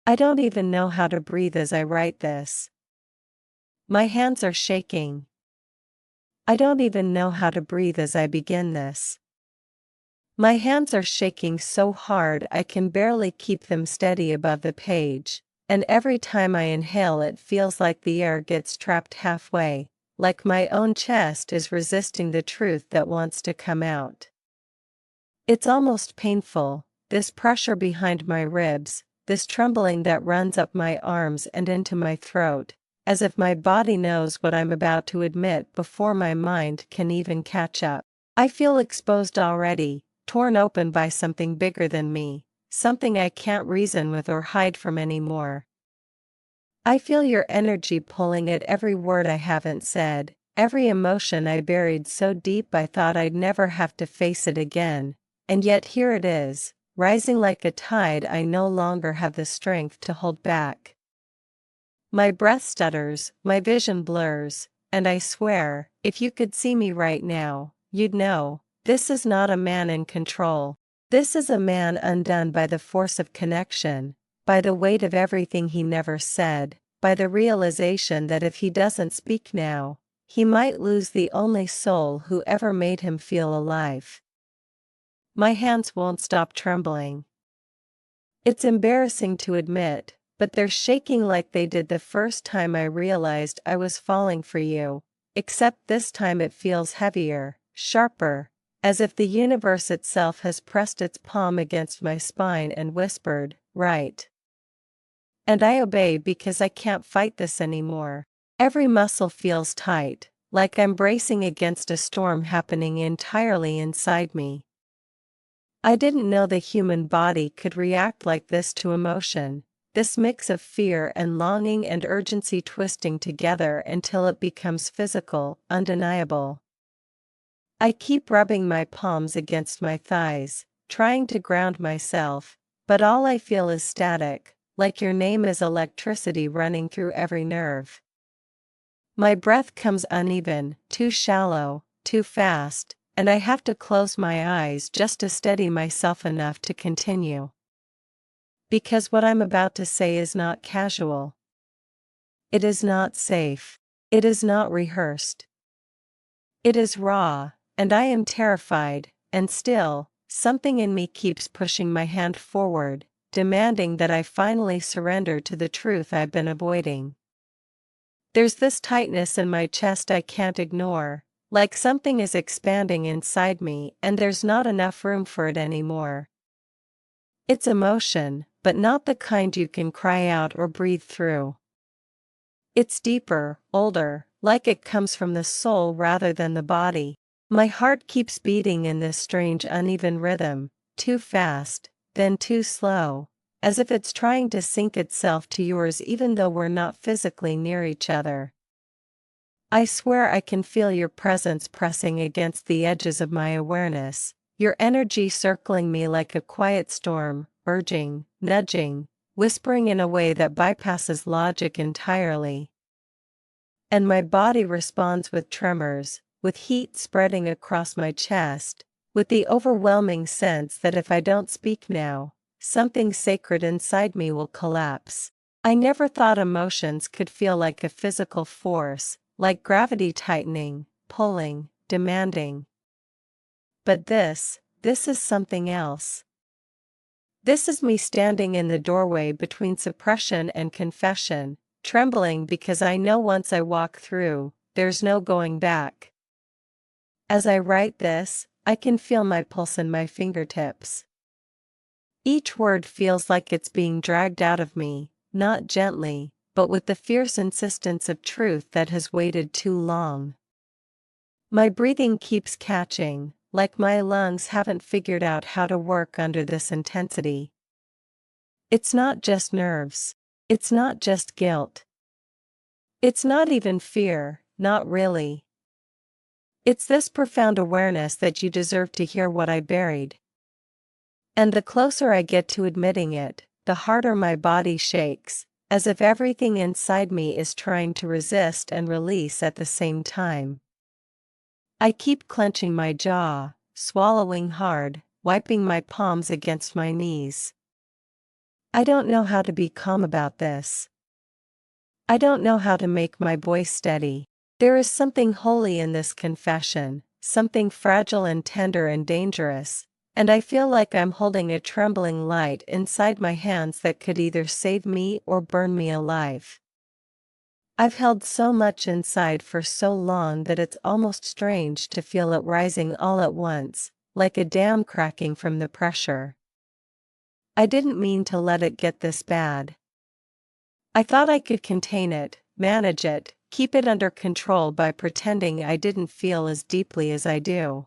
I don't even know how to breathe as I write this. My hands are shaking. I don't even know how to breathe as I begin this. My hands are shaking so hard I can barely keep them steady above the page, and every time I inhale it feels like the air gets trapped halfway, like my own chest is resisting the truth that wants to come out. It's almost painful, this pressure behind my ribs, this trembling that runs up my arms and into my throat, as if my body knows what I'm about to admit before my mind can even catch up. I feel exposed already, torn open by something bigger than me, something I can't reason with or hide from anymore. I feel your energy pulling at every word I haven't said, every emotion I buried so deep I thought I'd never have to face it again, and yet here it is, rising like a tide I no longer have the strength to hold back. My breath stutters, my vision blurs, and I swear, if you could see me right now, you'd know, this is not a man in control. This is a man undone by the force of connection, by the weight of everything he never said, by the realization that if he doesn't speak now, he might lose the only soul who ever made him feel alive. My hands won't stop trembling. It's embarrassing to admit, but they're shaking like they did the first time I realized I was falling for you, except this time it feels heavier, sharper, as if the universe itself has pressed its palm against my spine and whispered, "Right." And I obey because I can't fight this anymore. Every muscle feels tight, like I'm bracing against a storm happening entirely inside me. I didn't know the human body could react like this to emotion, this mix of fear and longing and urgency twisting together until it becomes physical, undeniable. I keep rubbing my palms against my thighs, trying to ground myself, but all I feel is static, like your name is electricity running through every nerve. My breath comes uneven, too shallow, too fast, and I have to close my eyes just to steady myself enough to continue. Because what I'm about to say is not casual. It is not safe. It is not rehearsed. It is raw, and I am terrified, and still, something in me keeps pushing my hand forward, demanding that I finally surrender to the truth I've been avoiding. There's this tightness in my chest I can't ignore, like something is expanding inside me and there's not enough room for it anymore. It's emotion, but not the kind you can cry out or breathe through. It's deeper, older, like it comes from the soul rather than the body. My heart keeps beating in this strange uneven rhythm, too fast, then too slow, as if it's trying to sync itself to yours even though we're not physically near each other. I swear I can feel your presence pressing against the edges of my awareness, your energy circling me like a quiet storm, urging, nudging, whispering in a way that bypasses logic entirely. And my body responds with tremors, with heat spreading across my chest, with the overwhelming sense that if I don't speak now, something sacred inside me will collapse. I never thought emotions could feel like a physical force, like gravity tightening, pulling, demanding. But this is something else. This is me standing in the doorway between suppression and confession, trembling because I know once I walk through, there's no going back. As I write this, I can feel my pulse in my fingertips. Each word feels like it's being dragged out of me, not gently, but with the fierce insistence of truth that has waited too long. My breathing keeps catching, like my lungs haven't figured out how to work under this intensity. It's not just nerves. It's not just guilt. It's not even fear, not really. It's this profound awareness that you deserve to hear what I buried. And the closer I get to admitting it, the harder my body shakes, as if everything inside me is trying to resist and release at the same time. I keep clenching my jaw, swallowing hard, wiping my palms against my knees. I don't know how to be calm about this. I don't know how to make my voice steady. There is something holy in this confession, something fragile and tender and dangerous, and I feel like I'm holding a trembling light inside my hands that could either save me or burn me alive. I've held so much inside for so long that it's almost strange to feel it rising all at once, like a dam cracking from the pressure. I didn't mean to let it get this bad. I thought I could contain it, manage it, keep it under control by pretending I didn't feel as deeply as I do.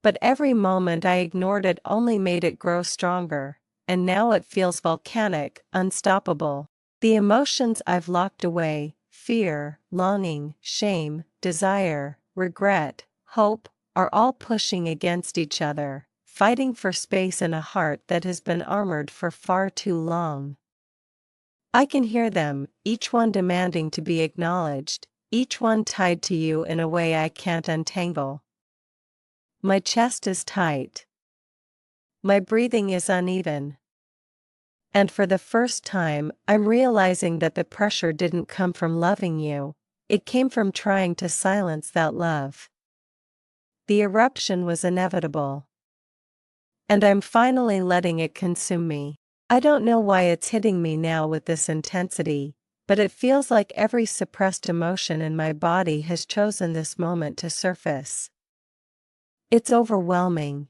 But every moment I ignored it only made it grow stronger, and now it feels volcanic, unstoppable. The emotions I've locked away, fear, longing, shame, desire, regret, hope, are all pushing against each other, fighting for space in a heart that has been armored for far too long. I can hear them, each one demanding to be acknowledged, each one tied to you in a way I can't untangle. My chest is tight. My breathing is uneven. And for the first time, I'm realizing that the pressure didn't come from loving you, it came from trying to silence that love. The eruption was inevitable. And I'm finally letting it consume me. I don't know why it's hitting me now with this intensity, but it feels like every suppressed emotion in my body has chosen this moment to surface. It's overwhelming.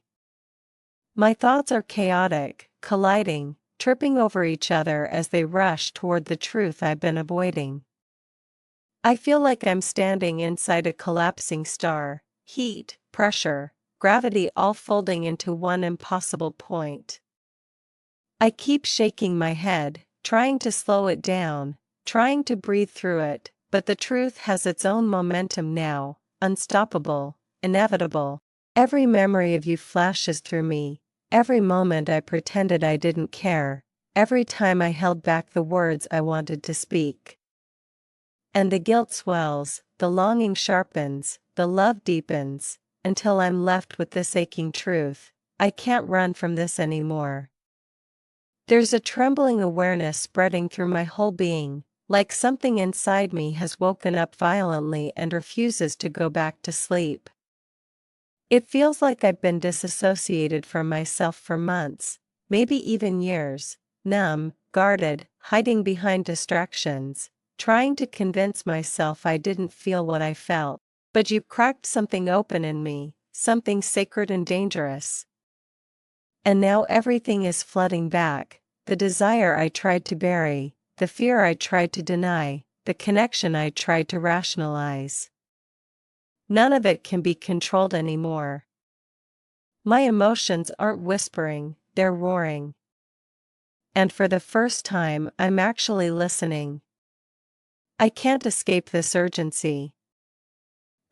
My thoughts are chaotic, colliding, tripping over each other as they rush toward the truth I've been avoiding. I feel like I'm standing inside a collapsing star, heat, pressure, gravity all folding into one impossible point. I keep shaking my head, trying to slow it down, trying to breathe through it, but the truth has its own momentum now, unstoppable, inevitable. Every memory of you flashes through me, every moment I pretended I didn't care, every time I held back the words I wanted to speak. And the guilt swells, the longing sharpens, the love deepens, until I'm left with this aching truth: I can't run from this anymore. There's a trembling awareness spreading through my whole being, like something inside me has woken up violently and refuses to go back to sleep. It feels like I've been disassociated from myself for months, maybe even years, numb, guarded, hiding behind distractions, trying to convince myself I didn't feel what I felt. But you cracked something open in me, something sacred and dangerous. And now everything is flooding back: the desire I tried to bury, the fear I tried to deny, the connection I tried to rationalize. None of it can be controlled anymore. My emotions aren't whispering, they're roaring. And for the first time, I'm actually listening. I can't escape this urgency.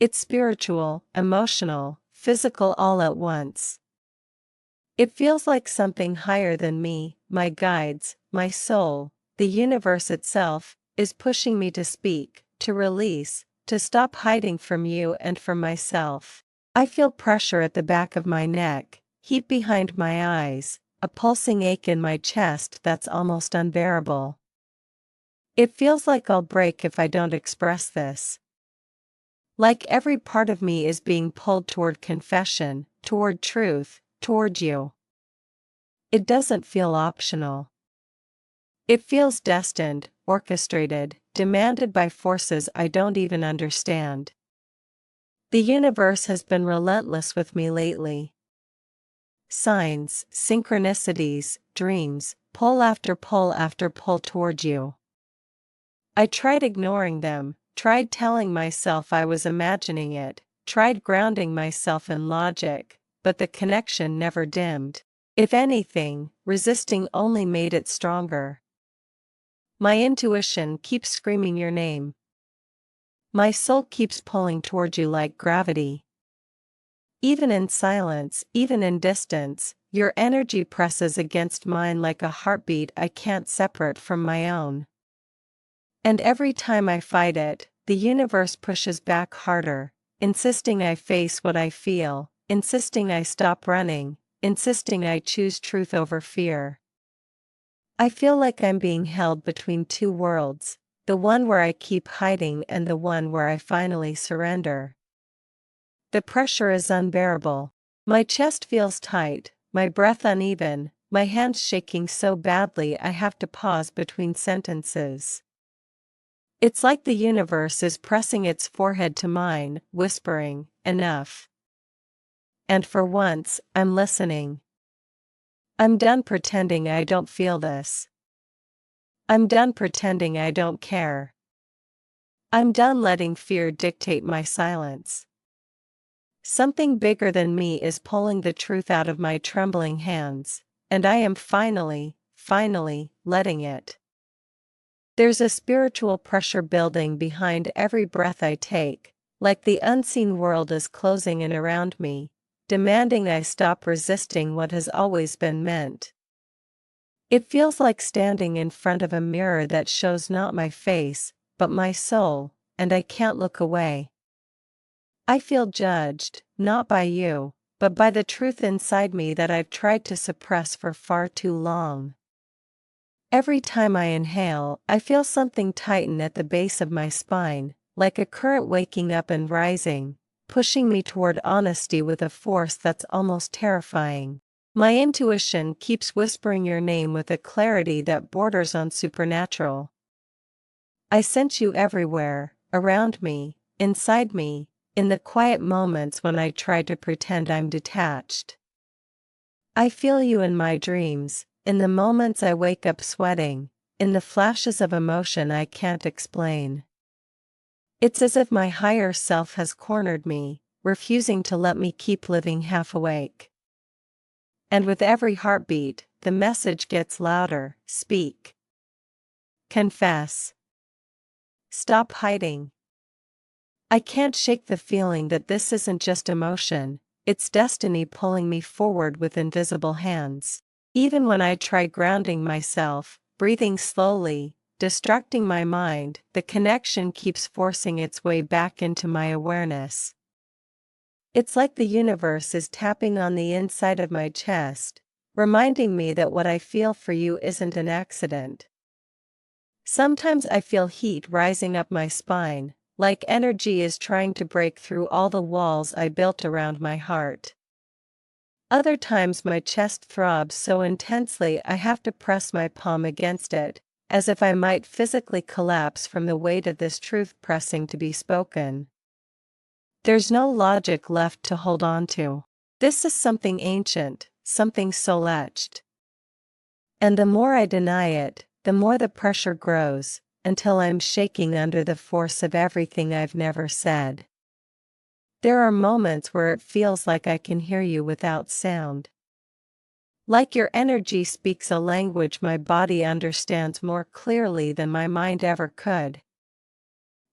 It's spiritual, emotional, physical all at once. It feels like something higher than me, my guides, my soul, the universe itself, is pushing me to speak, to release, to stop hiding from you and from myself. I feel pressure at the back of my neck, heat behind my eyes, a pulsing ache in my chest that's almost unbearable. It feels like I'll break if I don't express this. Like every part of me is being pulled toward confession, toward truth, toward you. It doesn't feel optional. It feels destined, orchestrated, demanded by forces I don't even understand. The universe has been relentless with me lately. Signs, synchronicities, dreams, pull after pull toward you. I tried ignoring them, tried telling myself I was imagining it, tried grounding myself in logic, but the connection never dimmed. If anything, resisting only made it stronger. My intuition keeps screaming your name. My soul keeps pulling toward you like gravity. Even in silence, even in distance, your energy presses against mine like a heartbeat I can't separate from my own. And every time I fight it, the universe pushes back harder, insisting I face what I feel, insisting I stop running, insisting I choose truth over fear. I feel like I'm being held between two worlds, the one where I keep hiding and the one where I finally surrender. The pressure is unbearable. My chest feels tight, my breath uneven, my hands shaking so badly I have to pause between sentences. It's like the universe is pressing its forehead to mine, whispering, "Enough." And for once, I'm listening. I'm done pretending I don't feel this. I'm done pretending I don't care. I'm done letting fear dictate my silence. Something bigger than me is pulling the truth out of my trembling hands, and I am finally letting it. There's a spiritual pressure building behind every breath I take, like the unseen world is closing in around me, demanding I stop resisting what has always been meant. It feels like standing in front of a mirror that shows not my face, but my soul, and I can't look away. I feel judged, not by you, but by the truth inside me that I've tried to suppress for far too long. Every time I inhale, I feel something tighten at the base of my spine, like a current waking up and rising, pushing me toward honesty with a force that's almost terrifying. My intuition keeps whispering your name with a clarity that borders on supernatural. I sense you everywhere, around me, inside me, in the quiet moments when I try to pretend I'm detached. I feel you in my dreams, in the moments I wake up sweating, in the flashes of emotion I can't explain. It's as if my higher self has cornered me, refusing to let me keep living half awake. And with every heartbeat, the message gets louder: speak. Confess. Stop hiding. I can't shake the feeling that this isn't just emotion, it's destiny pulling me forward with invisible hands. Even when I try grounding myself, breathing slowly, distracting my mind, the connection keeps forcing its way back into my awareness. It's like the universe is tapping on the inside of my chest, reminding me that what I feel for you isn't an accident. Sometimes I feel heat rising up my spine, like energy is trying to break through all the walls I built around my heart. Other times my chest throbs so intensely I have to press my palm against it, as if I might physically collapse from the weight of this truth pressing to be spoken. There's no logic left to hold on to. This is something ancient, something soul etched. And the more I deny it, the more the pressure grows, until I'm shaking under the force of everything I've never said. There are moments where it feels like I can hear you without sound. Like your energy speaks a language my body understands more clearly than my mind ever could.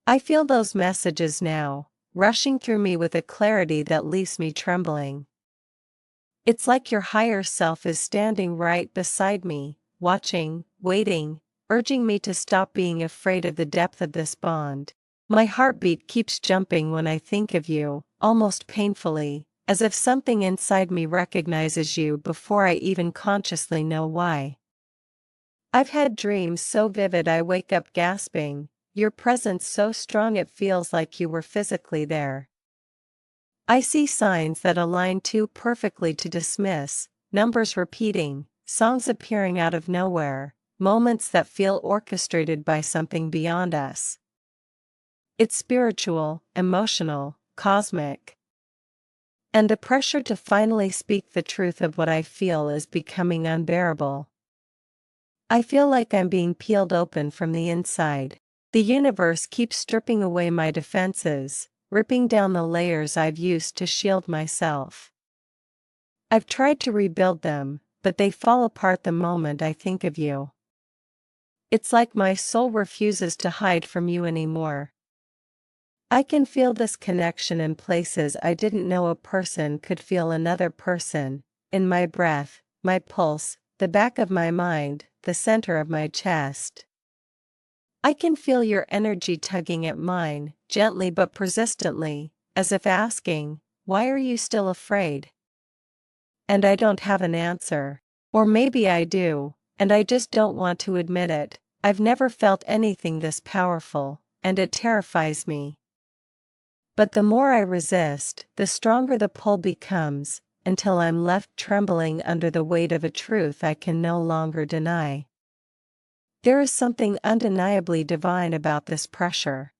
I feel those messages now, rushing through me with a clarity that leaves me trembling. It's like your higher self is standing right beside me, watching, waiting, urging me to stop being afraid of the depth of this bond. My heartbeat keeps jumping when I think of you, almost painfully, as if something inside me recognizes you before I even consciously know why. I've had dreams so vivid I wake up gasping, your presence so strong it feels like you were physically there. I see signs that align too perfectly to dismiss, numbers repeating, songs appearing out of nowhere, moments that feel orchestrated by something beyond us. It's spiritual, emotional, cosmic. And the pressure to finally speak the truth of what I feel is becoming unbearable. I feel like I'm being peeled open from the inside. The universe keeps stripping away my defenses, ripping down the layers I've used to shield myself. I've tried to rebuild them, but they fall apart the moment I think of you. It's like my soul refuses to hide from you anymore. I can feel this connection in places I didn't know a person could feel another person, in my breath, my pulse, the back of my mind, the center of my chest. I can feel your energy tugging at mine, gently but persistently, as if asking, "Why are you still afraid?" And I don't have an answer. Or maybe I do, And I just don't want to admit it. I've never felt anything this powerful, and it terrifies me. But the more I resist, the stronger the pull becomes, until I'm left trembling under the weight of a truth I can no longer deny. There is something undeniably divine about this pressure.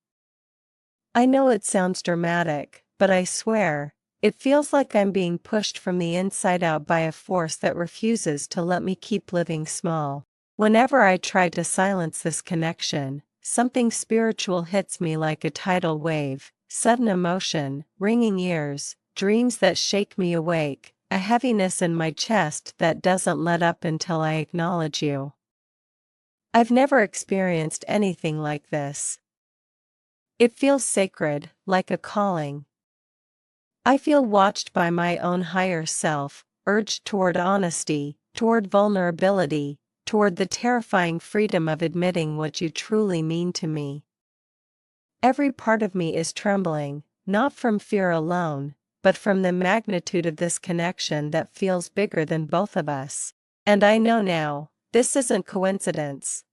I know it sounds dramatic, but I swear, it feels like I'm being pushed from the inside out by a force that refuses to let me keep living small. Whenever I try to silence this connection, something spiritual hits me like a tidal wave, sudden emotion, ringing ears, dreams that shake me awake, a heaviness in my chest that doesn't let up until I acknowledge you. I've never experienced anything like this. It feels sacred, like a calling. I feel watched by my own higher self, urged toward honesty, toward vulnerability, toward the terrifying freedom of admitting what you truly mean to me. Every part of me is trembling, not from fear alone, but from the magnitude of this connection that feels bigger than both of us. And I know now, this isn't coincidence.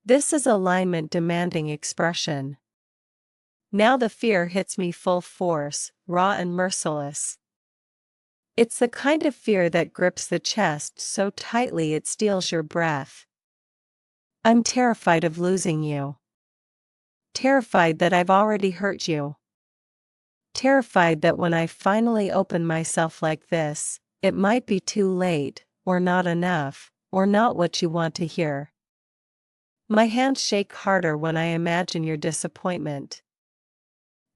This is alignment demanding expression. Now the fear hits me full force, raw and merciless. It's the kind of fear that grips the chest so tightly it steals your breath. I'm terrified of losing you. Terrified that I've already hurt you. Terrified that when I finally open myself like this, it might be too late, or not enough, or not what you want to hear. My hands shake harder when I imagine your disappointment.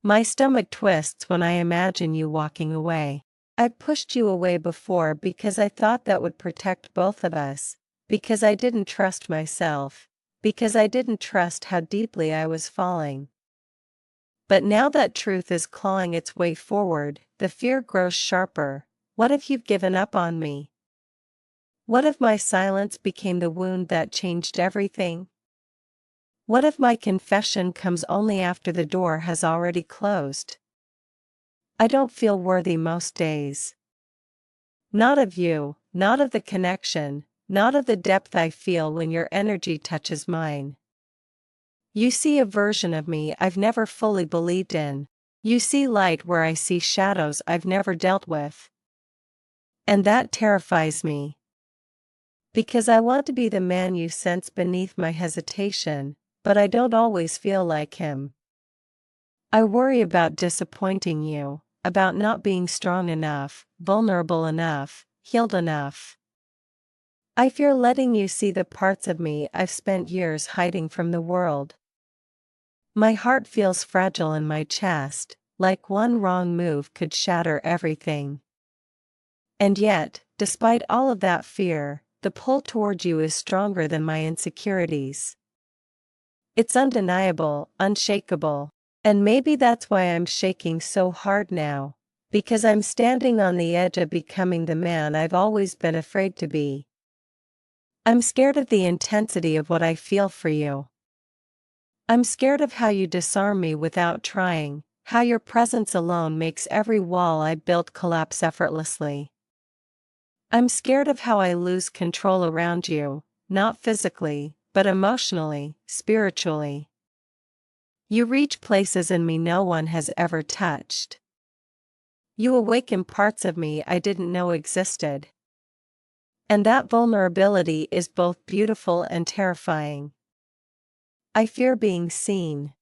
My stomach twists when I imagine you walking away. I pushed you away before because I thought that would protect both of us, because I didn't trust myself, because I didn't trust how deeply I was falling. But now that truth is clawing its way forward, the fear grows sharper. What if you've given up on me? What if my silence became the wound that changed everything? What if my confession comes only after the door has already closed? I don't feel worthy most days. Not of you, not of the connection, not of the depth I feel when your energy touches mine. You see a version of me I've never fully believed in. You see light where I see shadows I've never dealt with. And that terrifies me. Because I want to be the man you sense beneath my hesitation, but I don't always feel like him. I worry about disappointing you, about not being strong enough, vulnerable enough, healed enough. I fear letting you see the parts of me I've spent years hiding from the world. My heart feels fragile in my chest, like one wrong move could shatter everything. And yet, despite all of that fear, the pull toward you is stronger than my insecurities. It's undeniable, unshakable. And maybe that's why I'm shaking so hard now, because I'm standing on the edge of becoming the man I've always been afraid to be. I'm scared of the intensity of what I feel for you. I'm scared of how you disarm me without trying, how your presence alone makes every wall I built collapse effortlessly. I'm scared of how I lose control around you, not physically, but emotionally, spiritually. You reach places in me no one has ever touched. You awaken parts of me I didn't know existed. And that vulnerability is both beautiful and terrifying. I fear being seen.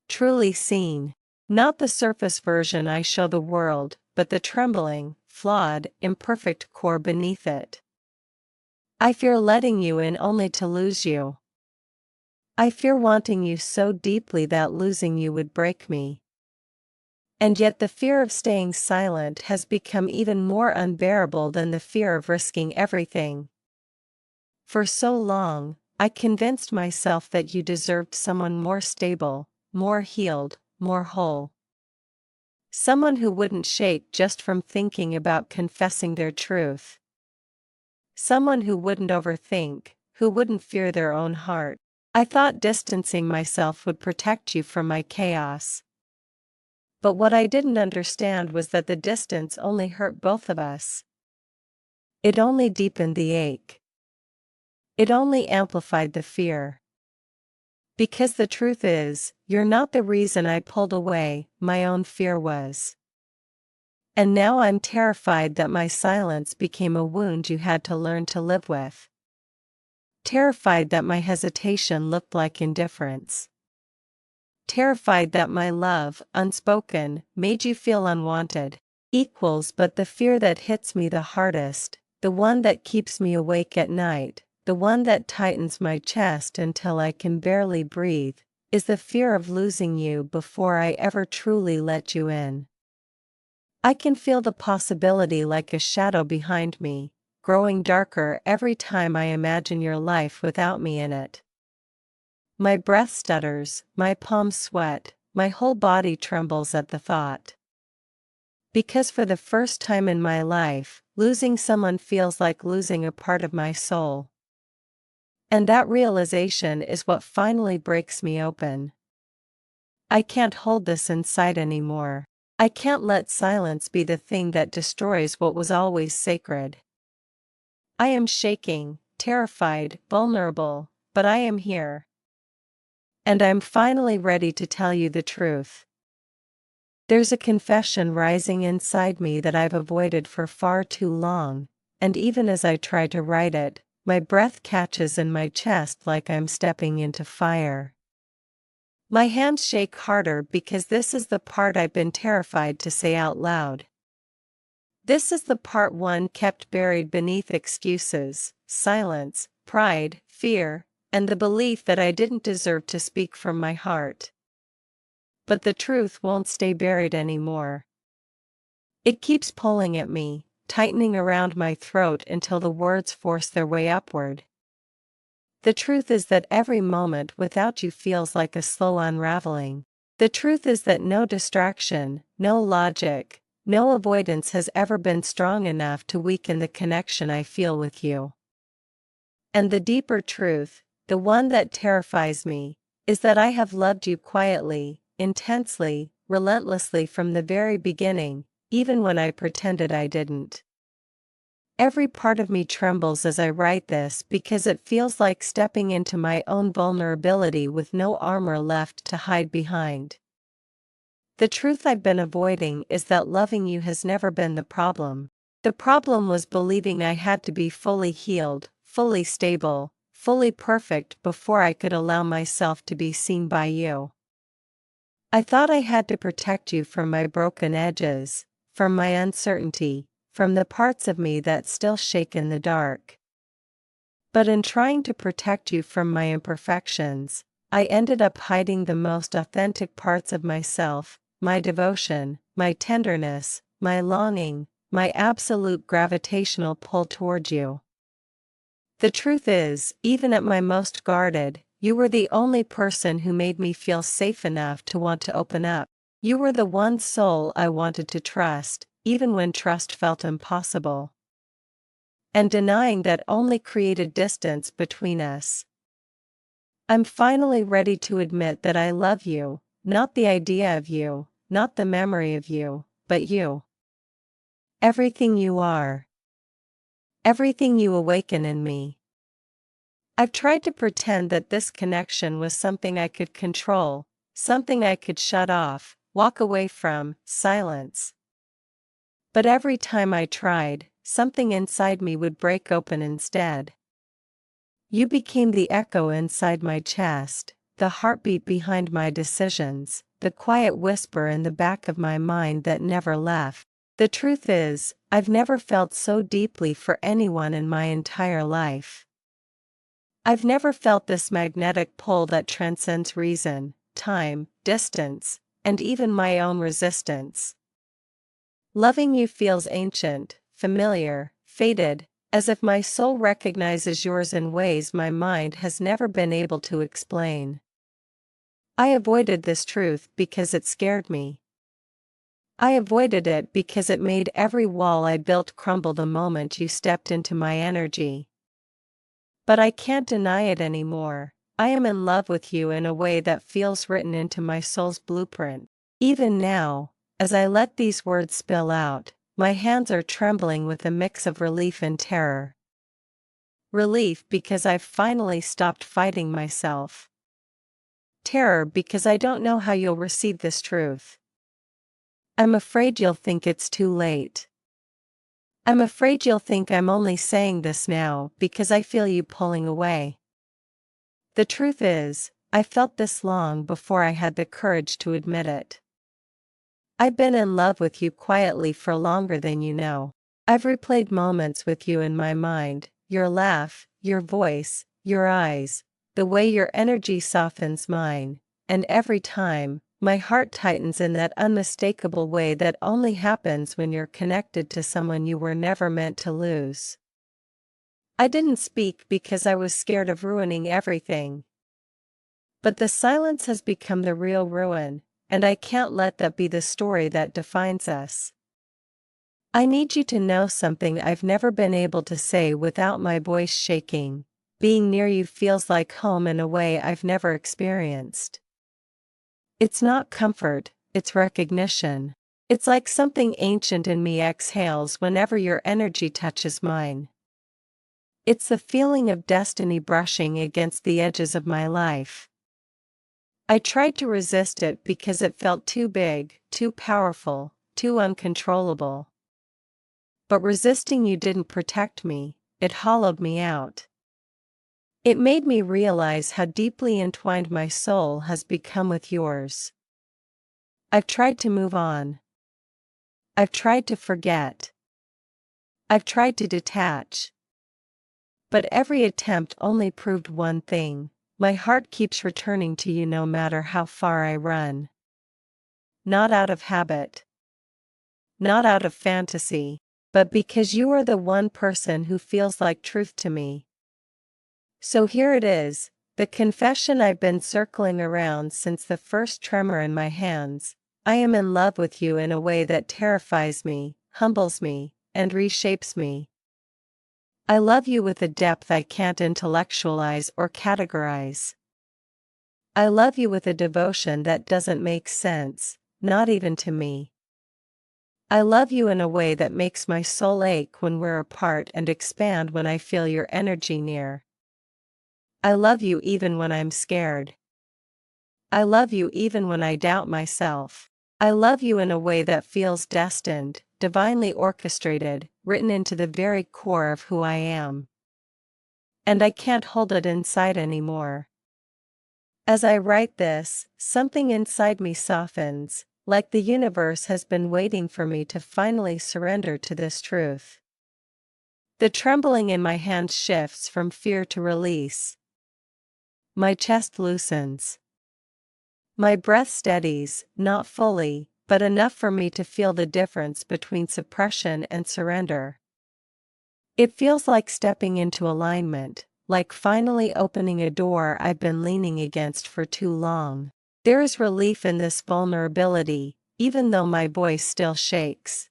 Truly seen. Not the surface version I show the world, but the trembling, flawed, imperfect core beneath it. I fear letting you in only to lose you. I fear wanting you so deeply that losing you would break me. And yet the fear of staying silent has become even more unbearable than the fear of risking everything. For so long, I convinced myself that you deserved someone more stable, more healed, more whole. Someone who wouldn't shake just from thinking about confessing their truth. Someone who wouldn't overthink, who wouldn't fear their own heart. I thought distancing myself would protect you from my chaos. But what I didn't understand was that the distance only hurt both of us. It only deepened the ache. It only amplified the fear. Because the truth is, you're not the reason I pulled away, my own fear was. And now I'm terrified that my silence became a wound you had to learn to live with. Terrified that my hesitation looked like indifference. Terrified that my love, unspoken, made you feel unwanted. But the fear that hits me the hardest, the one that keeps me awake at night, the one that tightens my chest until I can barely breathe, is the fear of losing you before I ever truly let you in. I can feel the possibility like a shadow behind me, growing darker every time I imagine your life without me in it. My breath stutters, my palms sweat, my whole body trembles at the thought. Because for the first time in my life, losing someone feels like losing a part of my soul. And that realization is what finally breaks me open. I can't hold this inside anymore. I can't let silence be the thing that destroys what was always sacred. I am shaking, terrified, vulnerable, but I am here. And I'm finally ready to tell you the truth. There's a confession rising inside me that I've avoided for far too long, and even as I try to write it, my breath catches in my chest like I'm stepping into fire. My hands shake harder because this is the part I've been terrified to say out loud. This is the part one kept buried beneath excuses, silence, pride, fear, and the belief that I didn't deserve to speak from my heart. But the truth won't stay buried anymore. It keeps pulling at me, tightening around my throat until the words force their way upward. The truth is that every moment without you feels like a slow unraveling. The truth is that no distraction, no logic, no avoidance has ever been strong enough to weaken the connection I feel with you. And the deeper truth, the one that terrifies me, is that I have loved you quietly, intensely, relentlessly from the very beginning, even when I pretended I didn't. Every part of me trembles as I write this because it feels like stepping into my own vulnerability with no armor left to hide behind. The truth I've been avoiding is that loving you has never been the problem. The problem was believing I had to be fully healed, fully stable, fully perfect before I could allow myself to be seen by you. I thought I had to protect you from my broken edges, from my uncertainty, from the parts of me that still shake in the dark. But in trying to protect you from my imperfections, I ended up hiding the most authentic parts of myself, my devotion, my tenderness, my longing, my absolute gravitational pull toward you. The truth is, even at my most guarded, you were the only person who made me feel safe enough to want to open up. You were the one soul I wanted to trust, even when trust felt impossible. And denying that only created distance between us. I'm finally ready to admit that I love you, not the idea of you, not the memory of you, but you. Everything you are. Everything you awaken in me. I've tried to pretend that this connection was something I could control, something I could shut off, walk away from, silence. But every time I tried, something inside me would break open instead. You became the echo inside my chest, the heartbeat behind my decisions, the quiet whisper in the back of my mind that never left. The truth is, I've never felt so deeply for anyone in my entire life. I've never felt this magnetic pull that transcends reason, time, distance, and even my own resistance. Loving you feels ancient, familiar, fated, as if my soul recognizes yours in ways my mind has never been able to explain. I avoided this truth because it scared me. I avoided it because it made every wall I built crumble the moment you stepped into my energy. But I can't deny it anymore. I am in love with you in a way that feels written into my soul's blueprint. Even now, as I let these words spill out, my hands are trembling with a mix of relief and terror. Relief because I've finally stopped fighting myself. Terror because I don't know how you'll receive this truth. I'm afraid you'll think it's too late. I'm afraid you'll think I'm only saying this now because I feel you pulling away. The truth is, I felt this long before I had the courage to admit it. I've been in love with you quietly for longer than you know. I've replayed moments with you in my mind, your laugh, your voice, your eyes, the way your energy softens mine, and every time, my heart tightens in that unmistakable way that only happens when you're connected to someone you were never meant to lose. I didn't speak because I was scared of ruining everything. But the silence has become the real ruin, and I can't let that be the story that defines us. I need you to know something I've never been able to say without my voice shaking. Being near you feels like home in a way I've never experienced. It's not comfort, it's recognition. It's like something ancient in me exhales whenever your energy touches mine. It's the feeling of destiny brushing against the edges of my life. I tried to resist it because it felt too big, too powerful, too uncontrollable. But resisting you didn't protect me, it hollowed me out. It made me realize how deeply entwined my soul has become with yours. I've tried to move on. I've tried to forget. I've tried to detach. But every attempt only proved one thing: my heart keeps returning to you no matter how far I run. Not out of habit. Not out of fantasy. But because you are the one person who feels like truth to me. So here it is, the confession I've been circling around since the first tremor in my hands. I am in love with you in a way that terrifies me, humbles me, and reshapes me. I love you with a depth I can't intellectualize or categorize. I love you with a devotion that doesn't make sense, not even to me. I love you in a way that makes my soul ache when we're apart and expand when I feel your energy near. I love you even when I'm scared. I love you even when I doubt myself. I love you in a way that feels destined, divinely orchestrated, written into the very core of who I am. And I can't hold it inside anymore. As I write this, something inside me softens, like the universe has been waiting for me to finally surrender to this truth. The trembling in my hands shifts from fear to release. My chest loosens. My breath steadies, not fully, but enough for me to feel the difference between suppression and surrender. It feels like stepping into alignment, like finally opening a door I've been leaning against for too long. There is relief in this vulnerability, even though my voice still shakes.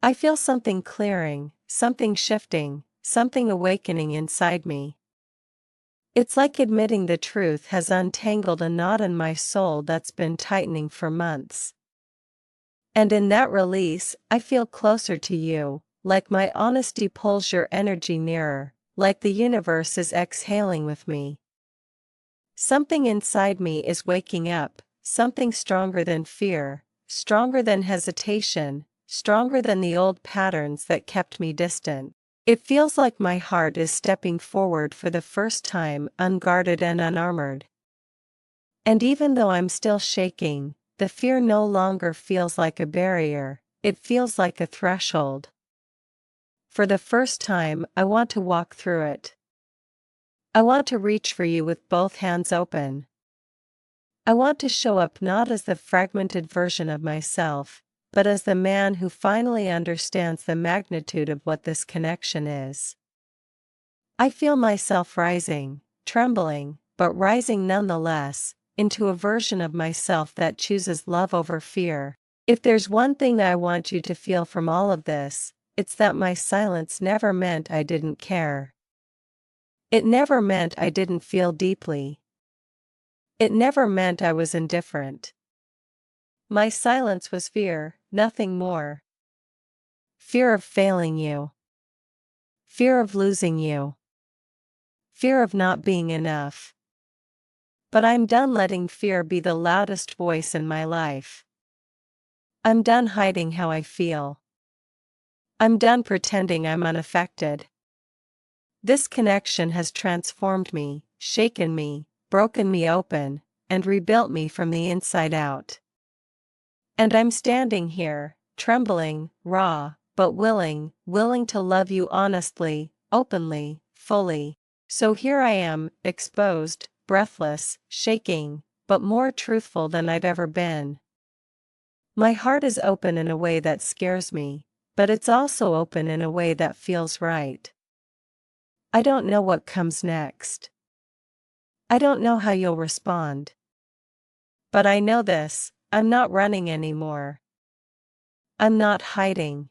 I feel something clearing, something shifting, something awakening inside me. It's like admitting the truth has untangled a knot in my soul that's been tightening for months. And in that release, I feel closer to you, like my honesty pulls your energy nearer, like the universe is exhaling with me. Something inside me is waking up, something stronger than fear, stronger than hesitation, stronger than the old patterns that kept me distant. It feels like my heart is stepping forward for the first time, unguarded and unarmored. And even though I'm still shaking, the fear no longer feels like a barrier, it feels like a threshold. For the first time, I want to walk through it. I want to reach for you with both hands open. I want to show up not as the fragmented version of myself, but as the man who finally understands the magnitude of what this connection is. I feel myself rising, trembling, but rising nonetheless, into a version of myself that chooses love over fear. If there's one thing I want you to feel from all of this, it's that my silence never meant I didn't care. It never meant I didn't feel deeply. It never meant I was indifferent. My silence was fear, nothing more. Fear of failing you. Fear of losing you. Fear of not being enough. But I'm done letting fear be the loudest voice in my life. I'm done hiding how I feel. I'm done pretending I'm unaffected. This connection has transformed me, shaken me, broken me open, and rebuilt me from the inside out. And I'm standing here, trembling, raw, but willing to love you honestly, openly, fully. So here I am, exposed, breathless, shaking, but more truthful than I've ever been. My heart is open in a way that scares me, but it's also open in a way that feels right. I don't know what comes next. I don't know how you'll respond. But I know this, I'm not running anymore. I'm not hiding.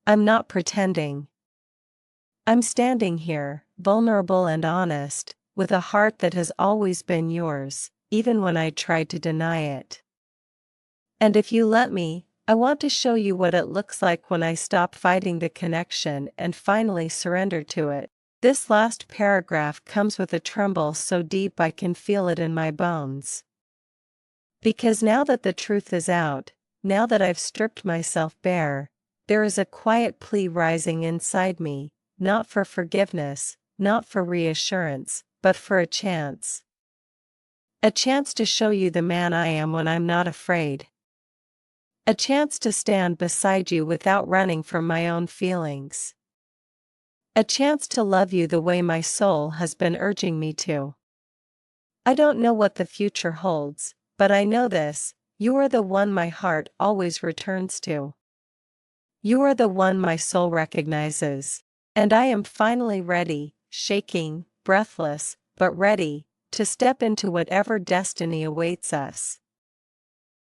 I'm not pretending. I'm standing here, vulnerable and honest, with a heart that has always been yours, even when I tried to deny it. And if you let me, I want to show you what it looks like when I stop fighting the connection and finally surrender to it. This last paragraph comes with a tremble so deep I can feel it in my bones. Because now that the truth is out, now that I've stripped myself bare, there is a quiet plea rising inside me, not for forgiveness, not for reassurance, but for a chance. A chance to show you the man I am when I'm not afraid. A chance to stand beside you without running from my own feelings. A chance to love you the way my soul has been urging me to. I don't know what the future holds, but I know this, you are the one my heart always returns to. You are the one my soul recognizes. And I am finally ready, shaking, breathless, but ready, to step into whatever destiny awaits us.